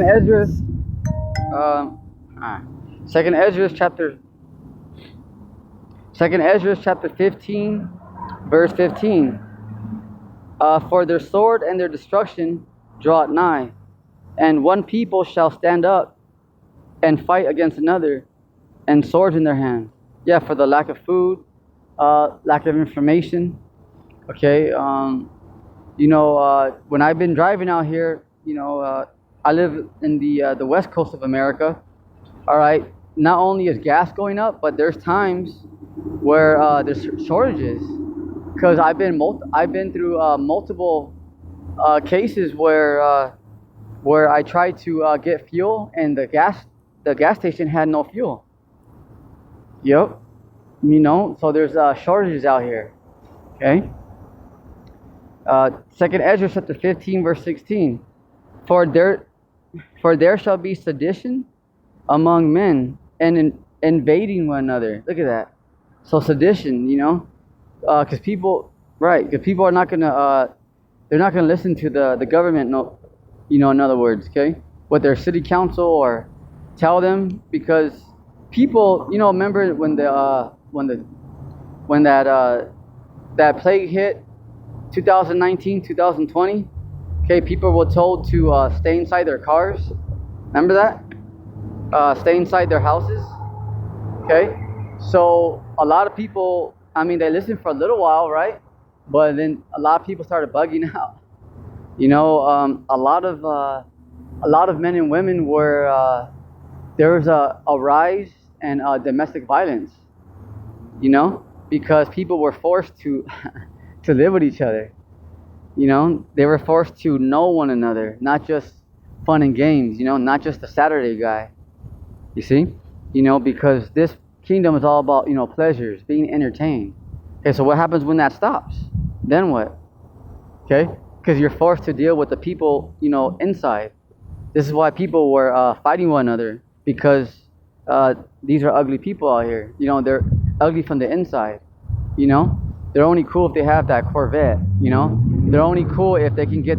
Ezra, um, Second Ezra chapter, Second Ezra chapter 15, verse 15. For their sword and their destruction draweth nigh, and one people shall stand up and fight against another, and swords in their hand. Yeah, for the lack of food, lack of information. Okay, when I've been driving out here, I live in the west coast of America. All right, not only is gas going up, but there's times where there's shortages. Because I've been through multiple cases where I tried to get fuel and the gas station had no fuel. Yep, so there's shortages out here. Okay. Second Ezra chapter 15 verse 16. For there shall be sedition among men and invading one another. Look at that. So sedition, because people are not gonna they're not gonna listen to the government. No, in other words, okay, what their city council or tell them, because people, remember when that plague hit 2019, 2020. Okay, people were told to stay inside their cars. Remember that? Stay inside their houses. Okay, so a lot of people, they listened for a little while, right? But then a lot of people started bugging out. A lot of men and women were there was a rise in domestic violence. Because people were forced to to live with each other. They were forced to know one another, not just fun and games, not just the Saturday guy. You see? Because this kingdom is all about, pleasures, being entertained. Okay, so what happens when that stops? Then what? Okay? Because you're forced to deal with the people, inside. This is why people were fighting one another, because these are ugly people out here. They're ugly from the inside. They're only cool if they have that Corvette. They're only cool if they can get,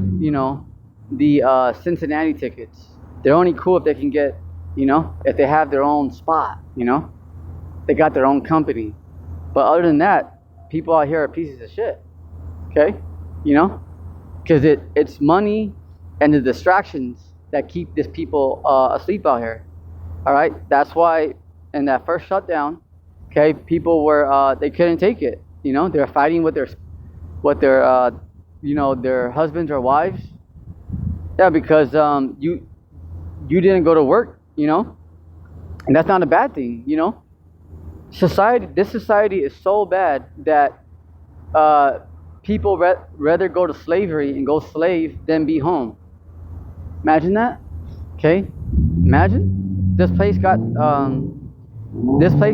the Cincinnati tickets. They're only cool if they can get, if they have their own spot. They got their own company. But other than that, people out here are pieces of shit. Okay, because it's money and the distractions that keep these people asleep out here. All right, that's why in that first shutdown, okay, people were they couldn't take it. They were fighting with their their husbands or wives. Yeah, because you didn't go to work, and that's not a bad thing. This society is so bad that people rather go to slavery and go slave than be home. Imagine that. Okay, imagine this place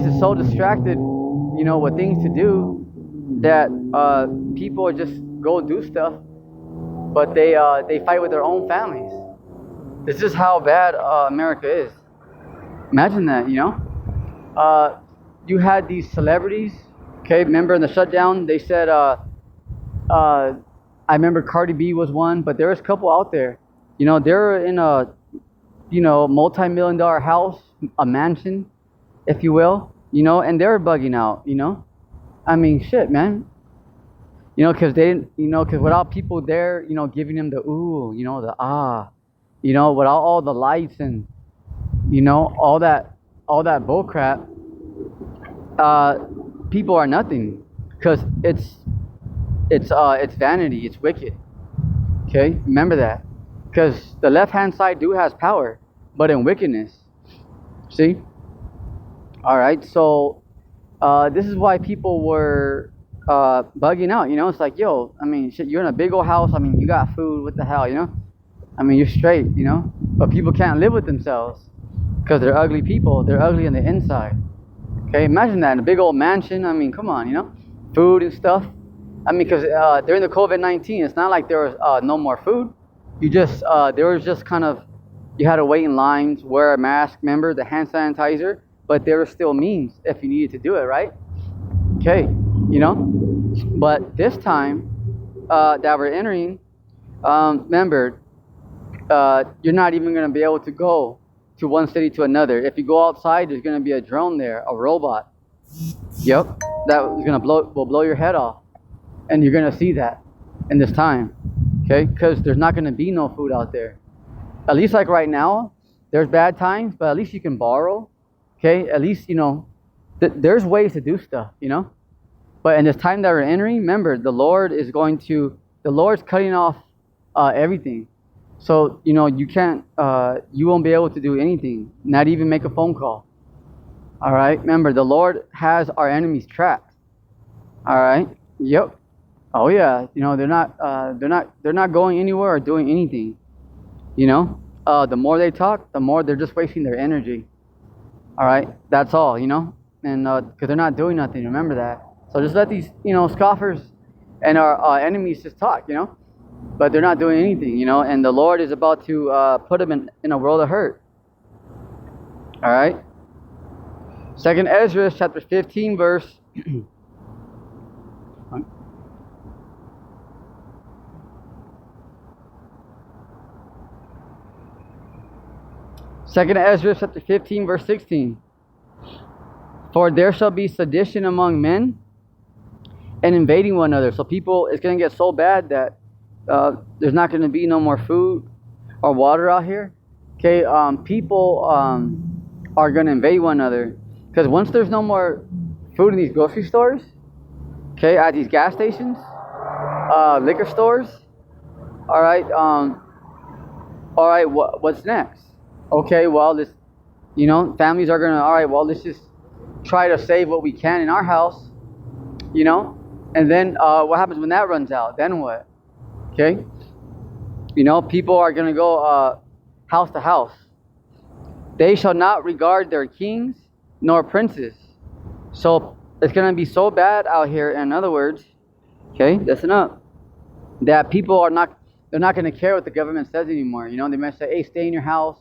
is so distracted, with things to do, that people just go do stuff, but they fight with their own families. This is how bad America is. Imagine that. You had these celebrities. Okay, remember in the shutdown they said I remember Cardi B was one, but there was a couple out there. They're in a multi-million-dollar house, a mansion, if you will. And they're bugging out. Shit, man. Because they didn't, because without people there, giving them the ooh, the ah, without all the lights and, all that bull crap, people are nothing. Because it's vanity, it's wicked. Okay, remember that. Because the left-hand side has power, but in wickedness. See? All right, so this is why people were bugging out. It's like, yo, shit, you're in a big old house. You got food. What the hell, you're straight, But people can't live with themselves because they're ugly people. They're ugly on the inside. Okay, imagine that in a big old mansion. Come on, food and stuff. Because during the COVID-19, it's not like there was no more food. There was just kind of, you had to wait in lines, wear a mask, remember the hand sanitizer, but there were still means if you needed to do it, right? Okay, But this time that we're entering, remember, you're not even going to be able to go to one city to another. If you go outside, there's going to be a drone there, a robot. Yep, that is going to blow your head off, and you're going to see that in this time, okay? Because there's not going to be no food out there. At least like right now, there's bad times, but at least you can borrow, okay? At least, you know, there's ways to do stuff, you know? But in this time that we're entering, remember, the Lord's cutting off everything. So, you know, you won't be able to do anything, not even make a phone call. All right? Remember, the Lord has our enemies trapped. All right? Yep. Oh yeah, you know, they're not going anywhere or doing anything. You know? The more they talk, the more they're just wasting their energy. All right? That's all, you know? And because they're not doing nothing, remember that. So just let these, you know, scoffers and our enemies just talk, you know? But they're not doing anything, you know, and the Lord is about to put them in a world of hurt. All right. 2nd Ezra chapter 15 verse 2nd Ezra chapter 15 verse 16. For there shall be sedition among men and invading one another. So people, it's going to get so bad that there's not going to be no more food or water out here. Okay, people are going to invade one another, because once there's no more food in these grocery stores, okay, at these gas stations, liquor stores, all right, what's next? Okay, well, this, you know, families are going to, all right, well, let's just try to save what we can in our house, you know, and then what happens when that runs out? Then what? Okay, you know, people are going to go house to house. They shall not regard their kings nor princes. So it's going to be so bad out here. In other words, okay, listen up, that people they're not going to care what the government says anymore. You know, they might say, hey, stay in your house.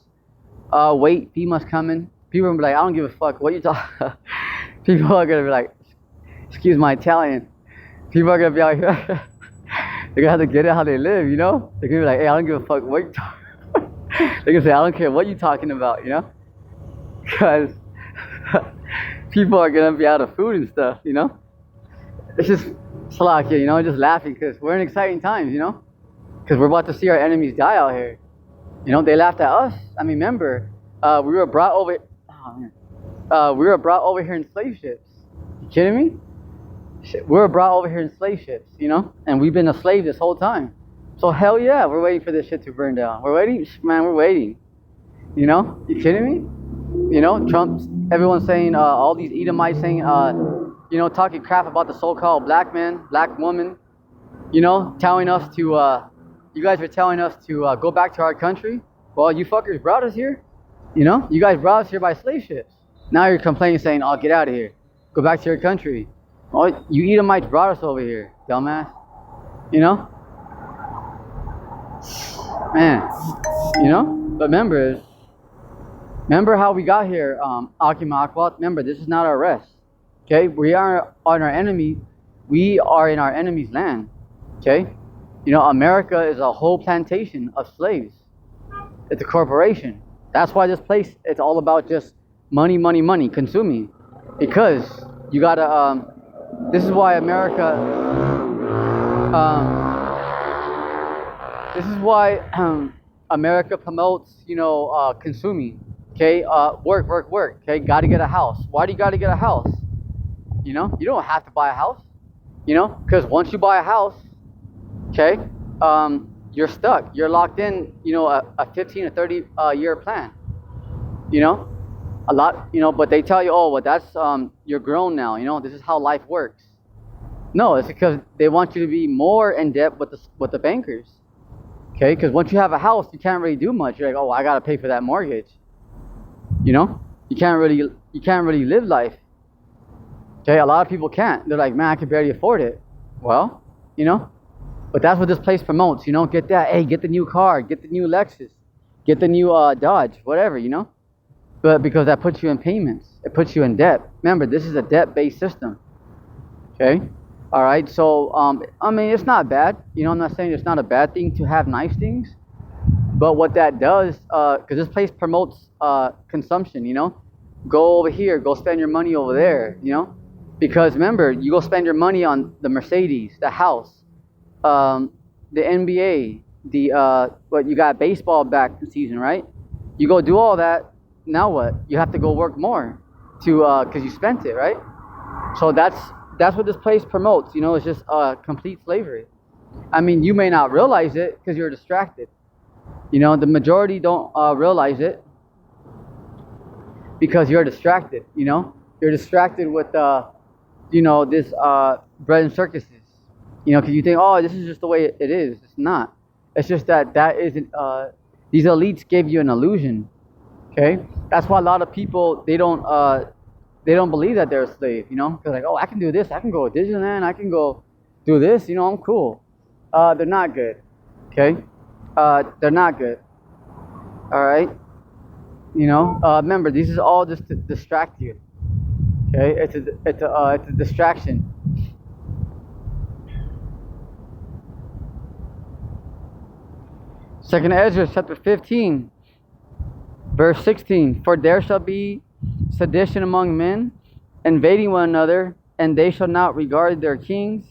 Wait, FEMA's coming. People are going to be like, I don't give a fuck what you talk. People are going to be like, excuse my Italian. People are going to be out here. They're going to have to get it how they live, you know? They're going to be like, hey, I don't give a fuck what you talking. They're going to say, I don't care what you're talking about, you know? Because people are going to be out of food and stuff, you know? It's just slack, you know, just laughing because we're in exciting times, you know? Because we're about to see our enemies die out here. You know, they laughed at us. I mean, remember, we were brought over here in slave ships. You kidding me? We were brought over here in slave ships, you know? And we've been a slave this whole time. So hell yeah, we're waiting for this shit to burn down. We're waiting, man, we're waiting. You know? You kidding me? You know, everyone's saying, all these Edomites saying, you know, talking crap about the so-called black man, black woman, you know, telling us to, you guys are telling us to go back to our country. Well, you fuckers brought us here. You know, you guys brought us here by slave ships. Now you're complaining saying, oh, get out of here. Go back to your country. Oh, you Edomites brought us over here, dumbass. You know? Man, you know? But remember how we got here, Akima Akwat. Remember, this is not our rest. Okay? We are on our enemy. We are in our enemy's land. Okay? You know, America is a whole plantation of slaves. It's a corporation. That's why this place, it's all about just money, money, money, consuming. Because you gotta, this is why America, this is why America promotes, you know, consuming. Okay, work. Okay, gotta get a house. Why do you gotta get a house? You know, you don't have to buy a house. You know, because once you buy a house, okay, you're stuck. You're locked in, you know, a 15 or 30 year plan. You know, a lot, you know, but they tell you, oh, well, that's, you're grown now, you know, this is how life works. No, it's because they want you to be more in debt with the bankers. Okay, because once you have a house, you can't really do much. You're like, oh, I gotta pay for that mortgage. You know, you can't really live life. Okay, a lot of people can't. They're like, man, I can barely afford it. Well, you know, but that's what this place promotes. You know, get that. Hey, get the new car, get the new Lexus, get the new Dodge, whatever. You know, but because that puts you in payments, it puts you in debt. Remember, this is a debt-based system. Okay, all right. So I mean, it's not bad. You know, I'm not saying it's not a bad thing to have nice things, But what that does, because this place promotes consumption, go over here, go spend your money over there, because remember, you go spend your money on the Mercedes, the house, the NBA, what you got baseball back season, right? You go do all that. Now what? You have to go work more because you spent it, right? So that's what this place promotes. It's just complete slavery. I mean, you may not realize it because you're distracted. The majority don't realize it because you're distracted. You're distracted with this bread and circuses. Because you think, oh, this is just the way it is. It's not. It's just that isn't. These elites give you an illusion. Okay, that's why a lot of people they don't believe that they're a slave. They're like, oh, I can do this. I can go to Disneyland. I can go do this. I'm cool. They're not good. Okay, they're not good. All right. Remember, this is all just to distract you. Okay, it's a distraction. Second Ezra chapter 15, verse 16. For there shall be sedition among men, invading one another, and they shall not regard their kings.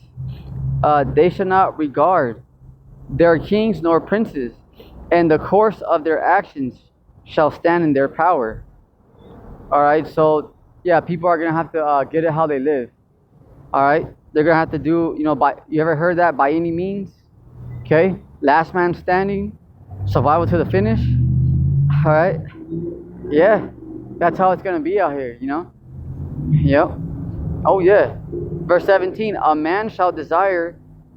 They shall not regard their kings nor princes, and the course of their actions shall stand in their power. All right, so yeah, people are gonna have to get it how they live. All right, they're gonna have to do, you ever heard that? By any means. Okay, last man standing, survival to the finish. All right, yeah, that's how it's gonna be out here. Yep. Oh yeah. Verse 17. A man shall desire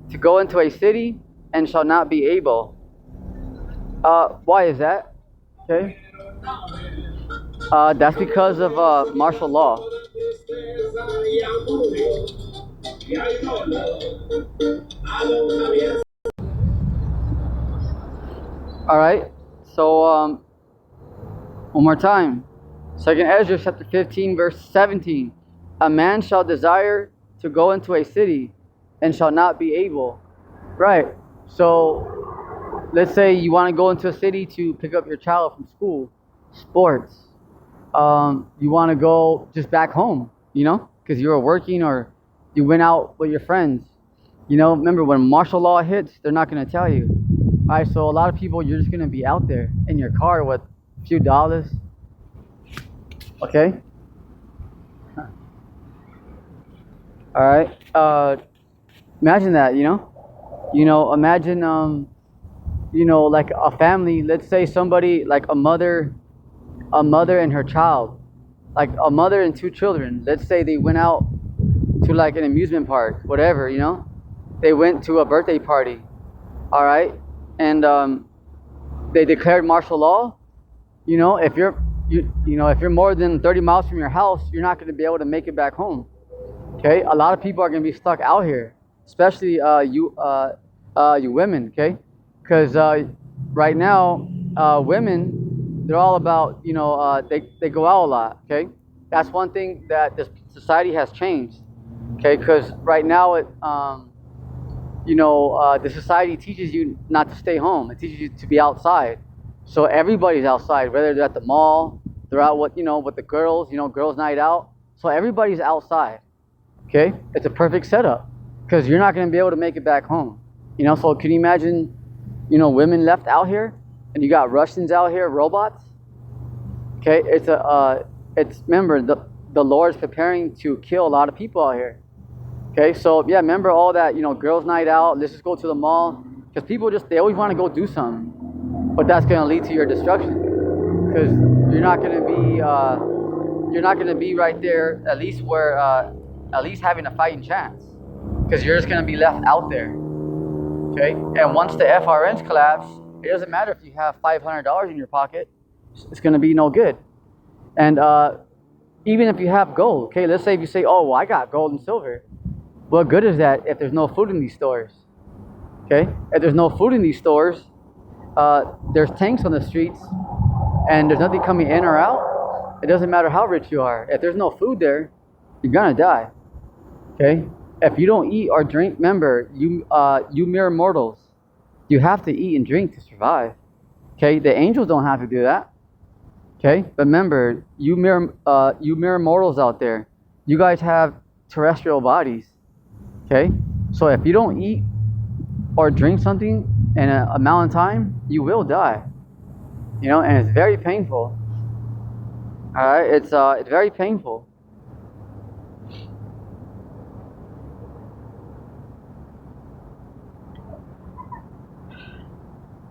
to go into a city and shall not be able. Why is that? Okay. That's because of martial law. All right. So one more time. Second Ezra chapter 15, verse 17. A man shall desire to go into a city and shall not be able. Right. So let's say you want to go into a city to pick up your child from school, sports. You want to go just back home, because you were working or you went out with your friends. Remember when martial law hits, they're not going to tell you. All right, so a lot of people, you're just going to be out there in your car with a few dollars. Okay? All right. Imagine that, imagine, like a family, let's say somebody, like a mother and her child, like a mother and two children. Let's say they went out to like an amusement park, whatever, they went to a birthday party. All right. And they declared martial law. If you're more than 30 miles from your house, you're not going to be able to make it back home. Okay, a lot of people are going to be stuck out here, especially you women. Okay, because right now women, they're all about they go out a lot. Okay, that's one thing that this society has changed. Okay, because right now the society teaches you not to stay home. It teaches you to be outside. So everybody's outside, whether they're at the mall, they're out with the girls, girls' night out. So everybody's outside. Okay, it's a perfect setup because you're not going to be able to make it back home. So can you imagine, women left out here, and you got Russians out here, robots. Okay, remember the Lord's preparing to kill a lot of people out here. Okay, so yeah, remember all that, girls' night out. Let's just go to the mall because people they always want to go do something, but that's going to lead to your destruction because you're not going to be right there at least having a fighting chance because you're just going to be left out there. Okay, and once the FRNs collapse, it doesn't matter if you have $500 in your pocket, it's going to be no good. And even if you have gold, okay, let's say if you say, oh, well, I got gold and silver. What good is that if there's no food in these stores? Okay, if there's no food in these stores, there's tanks on the streets and there's nothing coming in or out. It doesn't matter how rich you are. If there's no food there, you're gonna die. Okay, if you don't eat or drink, remember, you mere mortals, you have to eat and drink to survive. Okay, the angels don't have to do that. Okay, but remember, you mere mortals out there, you guys have terrestrial bodies. Okay, so if you don't eat or drink something in an amount of time, you will die. You know, and it's very painful. All right, it's very painful.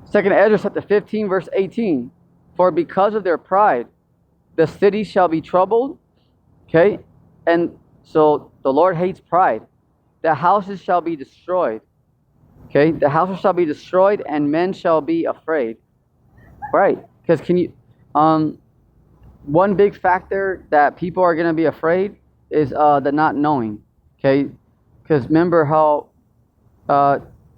Second Ezra chapter 15, verse 18. For because of their pride, the city shall be troubled. Okay, and so the Lord hates pride. The houses shall be destroyed. Okay, the houses shall be destroyed, and men shall be afraid. Right? Because one big factor that people are gonna be afraid is the not knowing. Okay, because remember how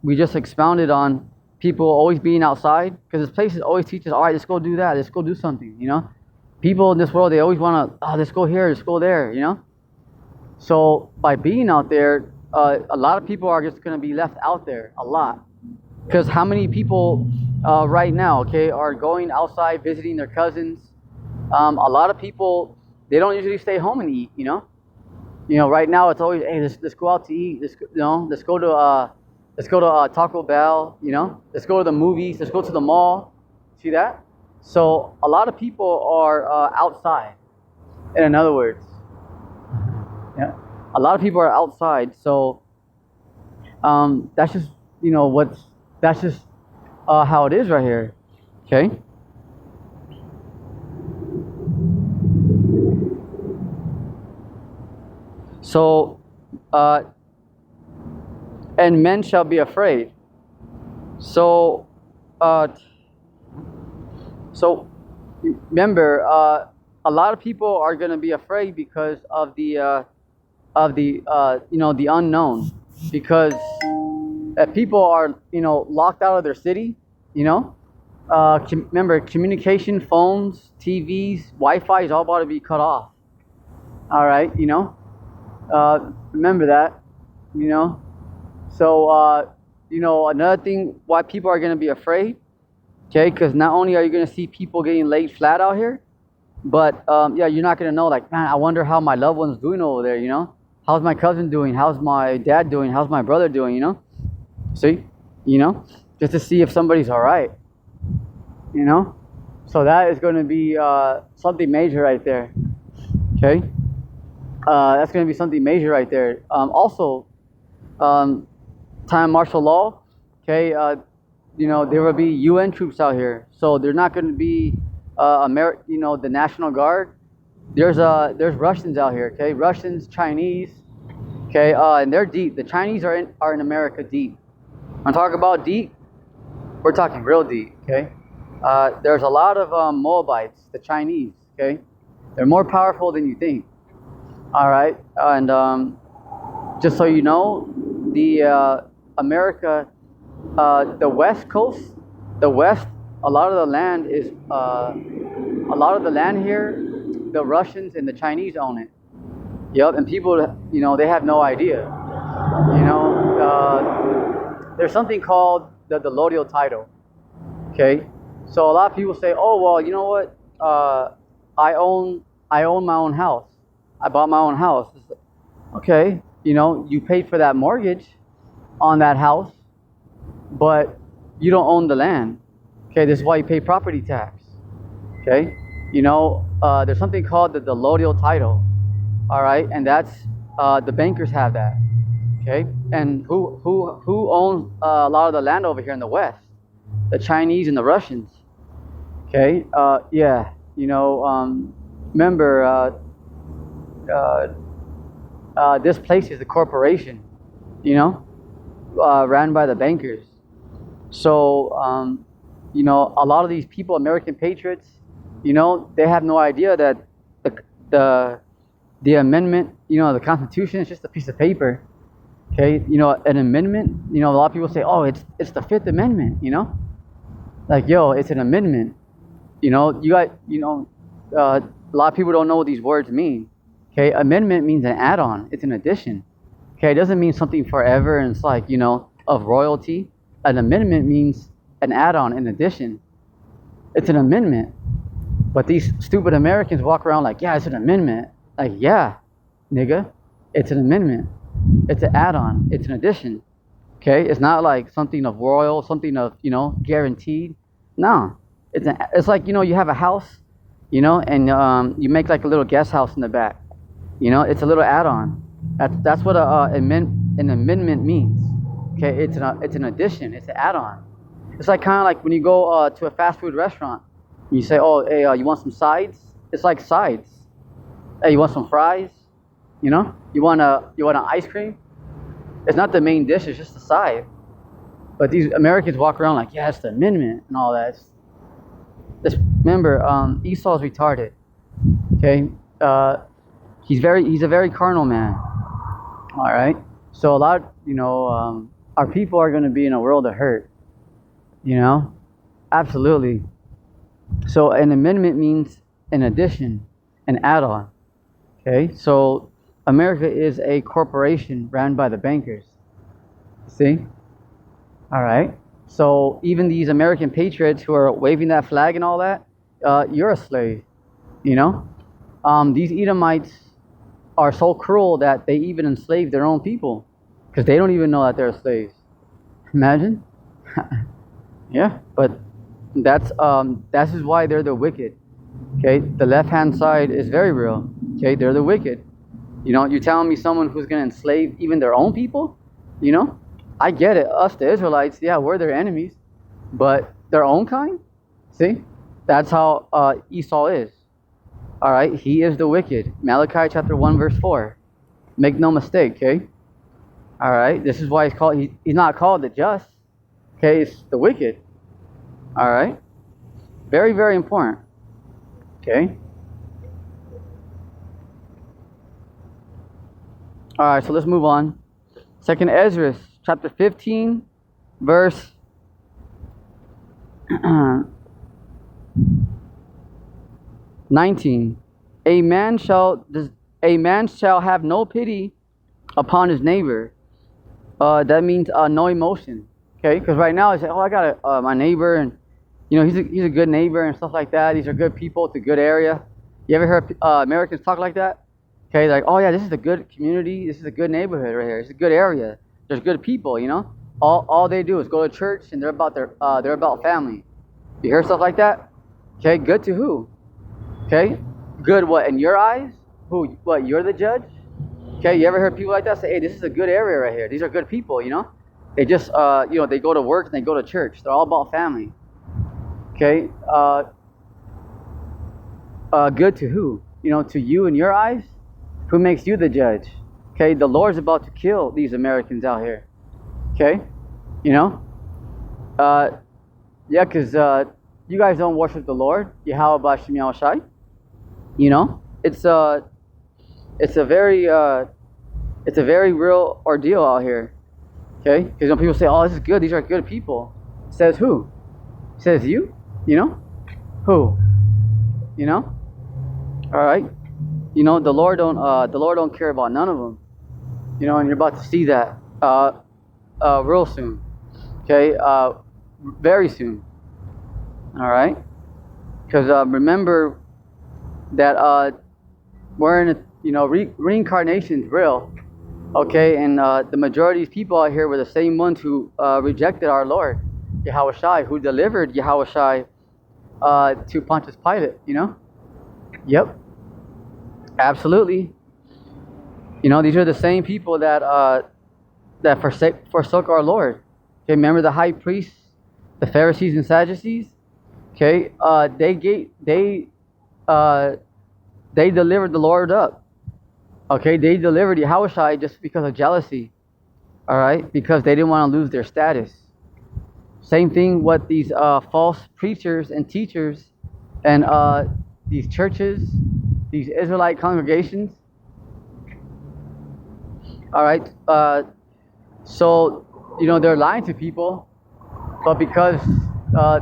we just expounded on people always being outside, because this place always teaches, all right, let's go do that, let's go do something, you know. People in this world, they always want to, oh, let's go here, let's go there, you know. So by being out there, a lot of people are just going to be left out there, a lot. Because how many people right now, okay, are going outside visiting their cousins? A lot of people, they don't usually stay home and eat, you know. You know, right now it's always, hey, let's go out to eat, let's go to Taco Bell, you know, let's go to the movies, let's go to the mall. See that? So a lot of people are outside, in other words. Yeah, a lot of people are outside. So that's just, you know, that's just how it is right here. Okay. So and men shall be afraid. So remember, a lot of people are going to be afraid because of the you know, the unknown. Because if people are, you know, locked out of their city, you know, remember, communication, phones, TVs, Wi-Fi is all about to be cut off. All right, you know, remember that, you know. So you know, another thing why people are going to be afraid, okay, because not only are you going to see people getting laid flat out here, but yeah, you're not going to know, like, man, I wonder how my loved one's doing over there, you know. How's my cousin doing? How's my dad doing? How's my brother doing, you know? See? You know? Just to see if somebody's all right, you know? So that is going to be something major right there, okay? That's going to be something major right there. Also, time of martial law, okay, you know, there will be UN troops out here. So they're not going to be, you know, the National Guard. There's Russians out here, okay? Russians, Chinese, okay? And they're deep. The Chinese are in America deep. I'm talking about deep. We're talking real deep, okay? There's a lot of Moabites, the Chinese, okay? They're more powerful than you think. All right, and just so you know, the America, the West Coast, the West, a lot of the land is a lot of the land here, the Russians and the Chinese own it. Yep, and people, you know, they have no idea. You know, there's something called the allodial title. Okay, so a lot of people say, oh well, you know what? I own my own house. I bought my own house. Okay, you know, you paid for that mortgage on that house, but you don't own the land. Okay, this is why you pay property tax. Okay, you know, there's something called the allodial title. All right, and that's the bankers have that. Okay, and who owns a lot of the land over here in the West? The Chinese and the Russians. Okay, yeah, you know, remember, this place is a corporation, you know, ran by the bankers. So, you know, a lot of these people, American patriots, you know, they have no idea that the amendment, you know, the Constitution is just a piece of paper. Okay, you know, an amendment, you know, a lot of people say, oh, it's the Fifth Amendment, you know, like, yo, it's an amendment. You know, a lot of people don't know what these words mean. Okay, amendment means an add-on. It's an addition. Okay, it doesn't mean something forever and it's like, you know, of royalty. An amendment means an add-on, an addition. It's an amendment. But these stupid Americans walk around like, yeah, it's an amendment. Like, yeah, nigga, it's an amendment. It's an add-on. It's an addition. Okay, it's not like something of royal, something of, guaranteed. No, it's like, you have a house, and you make like a little guest house in the back. It's a little add-on. That's what an amendment means. Okay, it's an addition. It's an add-on. It's like kind of like when you go to a fast food restaurant. You say, oh, hey, you want some sides? It's like sides. Hey, you want some fries? You want an ice cream? It's not the main dish. It's just the side. But these Americans walk around like, yeah, it's the amendment and all that. Just remember, Esau's retarded. Okay, he's a very carnal man. All right. So a lot, our people are going to be in a world of hurt. Absolutely. So an amendment means an addition, an add-on. Okay, so America is a corporation ran by the bankers. See? All right. So even these American patriots who are waving that flag and all that, you're a slave. These Edomites are so cruel that they even enslave their own people because they don't even know that they're slaves. Imagine. Yeah, but that's is why they're the wicked. Okay, the left-hand side is very real. Okay, they're the wicked. You're telling me someone who's going to enslave even their own people? I get it. Us, the Israelites, yeah, we're their enemies. But their own kind? See? That's how Esau is. All right? He is the wicked. Malachi chapter 1, verse 4. Make no mistake, okay? All right? This is why he's not called the just. Okay? It's the wicked. All right? Very, very important. Okay? All right, so let's move on. 2nd Ezra, chapter 15, verse 19. A man shall have no pity upon his neighbor. That means no emotion. Okay, because right now I say, oh, I got my neighbor, and he's a good neighbor and stuff like that. These are good people. It's a good area. You ever heard Americans talk like that? Okay, like, oh yeah, this is a good community. This is a good neighborhood right here. It's a good area. There's good people. All they do is go to church and they're about family. You hear stuff like that? Okay, good to who? Okay, good what in your eyes? Who? What? You're the judge? Okay, you ever heard people like that say, hey, this is a good area right here. These are good people. They just they go to work and they go to church. They're all about family. Okay, good to who? To you in your eyes? Who makes you the judge? Okay, the Lord's about to kill these Americans out here. Okay, yeah, because you guys don't worship the Lord, Yahweh B'Shem Yahushai. It's a very real ordeal out here. Okay, because when people say, "Oh, this is good. These are good people," says who? Says you. Who? All right. The Lord don't care about none of them. And you're about to see that real soon. Okay, very soon. All right, because remember that we're in reincarnation is real. Okay, and the majority of people out here were the same ones who rejected our Lord, Yahushai, who delivered Yahushai to Pontius Pilate. Yep. Absolutely. These are the same people that forsook our Lord. Okay, remember the high priests, the Pharisees and Sadducees? Okay, they delivered the Lord up. Okay, they delivered Yahushai just because of jealousy. All right, because they didn't want to lose their status. Same thing with these false preachers and teachers and these churches, these Israelite congregations. All right, so they're lying to people, but because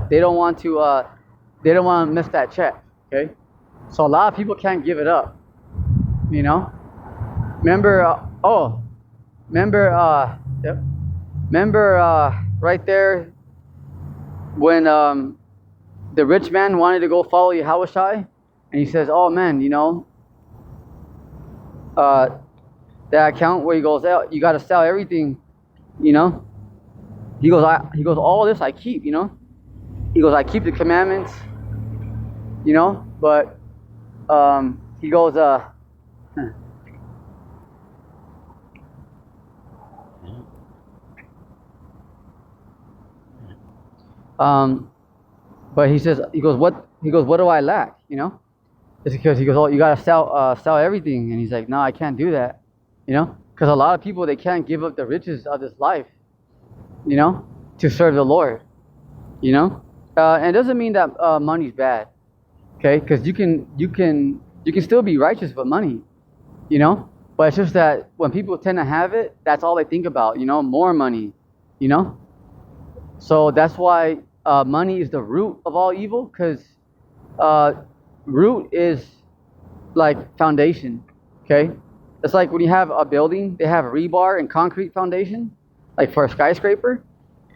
they don't want to miss that check. Okay, so a lot of people can't give it up. Remember? Remember right there when the rich man wanted to go follow Yahushua, and he says, "Oh man, that account where he goes out, you got to sell everything, you know." He goes, all this I keep, He goes, I keep the commandments, but he goes, but he goes, what do I lack, It's because he goes, oh, you got to sell everything. And he's like, no, I can't do that, because a lot of people, they can't give up the riches of this life, to serve the Lord, and it doesn't mean that money's bad, okay? Because you can still be righteous with money, but it's just that when people tend to have it, that's all they think about, more money, so that's why money is the root of all evil, because root is like foundation, okay? It's like when you have a building, they have rebar and concrete foundation, like for a skyscraper,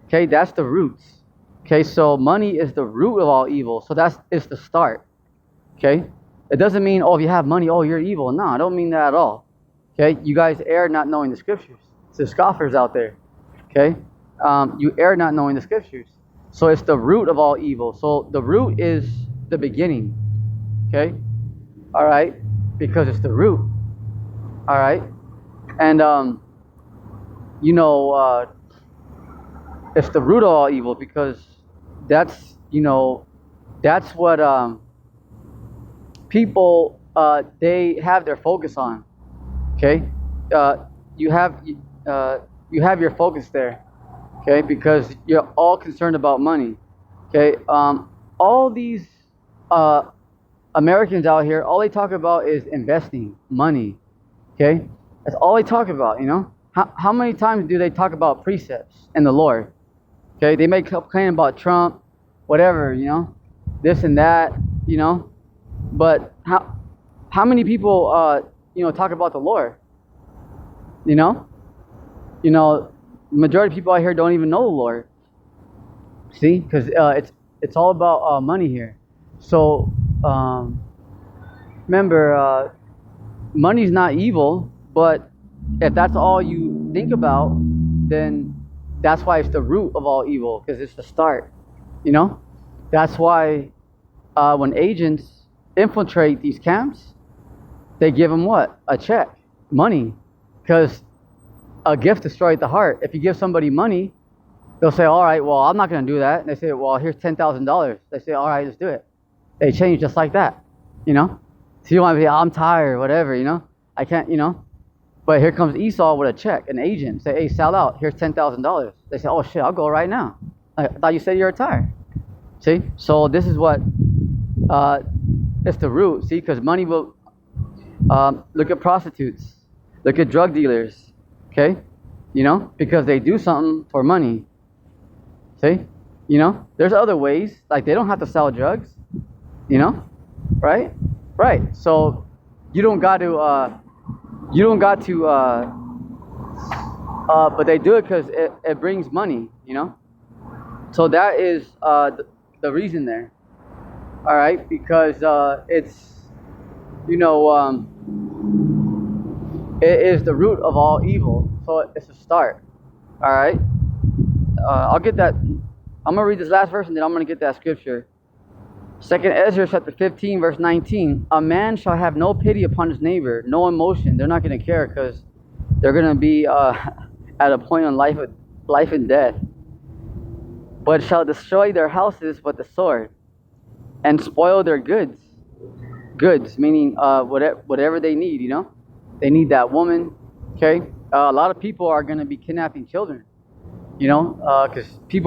okay? That's the roots, okay? So money is the root of all evil, so it's the start, okay? It doesn't mean, oh, if you have money, oh, you're evil. No, I don't mean that at all, okay? You guys err not knowing the scriptures. It's the scoffers out there, okay? You err not knowing the scriptures. So it's the root of all evil. So the root is the beginning, okay? All right? Because it's the root, all right? And, it's the root of all evil, because that's what people, they have their focus on, okay? You have your focus there, okay? Because you're all concerned about money, okay? All these Americans out here, all they talk about is investing money, okay? That's all they talk about, How many times do they talk about precepts and the Lord? Okay, they make claim about Trump, whatever, this and that, But how many people, talk about the Lord? Majority of people out here don't even know the Lord. See, because it's all about money here. So remember, money's not evil, but if that's all you think about, then that's why it's the root of all evil, because it's the start, That's why when agents infiltrate these camps, they give them what? A check, money, because a gift destroys the heart. If you give somebody money, they'll say, all right, well, I'm not going to do that. And they say, well, here's $10,000. They say, all right, let's do it. They change just like that, So you want to be, I'm tired, whatever, I can't, But here comes Esau with a check, an agent. Say, hey, sell out. Here's $10,000. They say, oh, shit, I'll go right now. I thought you said you were tired. See? So this is what, it's the root. See? Because money will, look at prostitutes. Look at drug dealers. Okay? Because they do something for money. See? There's other ways. Like, they don't have to sell drugs. Right? Right. So you don't got to, but they do it because it brings money, So that is the reason there. All right, because it's, it is the root of all evil. So it's a start. All right. I'll get that. I'm gonna read this last verse and then I'm gonna get that scripture. 2nd Ezra chapter 15 verse 19. A man shall have no pity upon his neighbor, no emotion. They're not going to care because they're going to be at a point in life and death. But shall destroy their houses with the sword and spoil their goods. Goods meaning whatever they need, They need that woman, okay? A lot of people are going to be kidnapping children, because people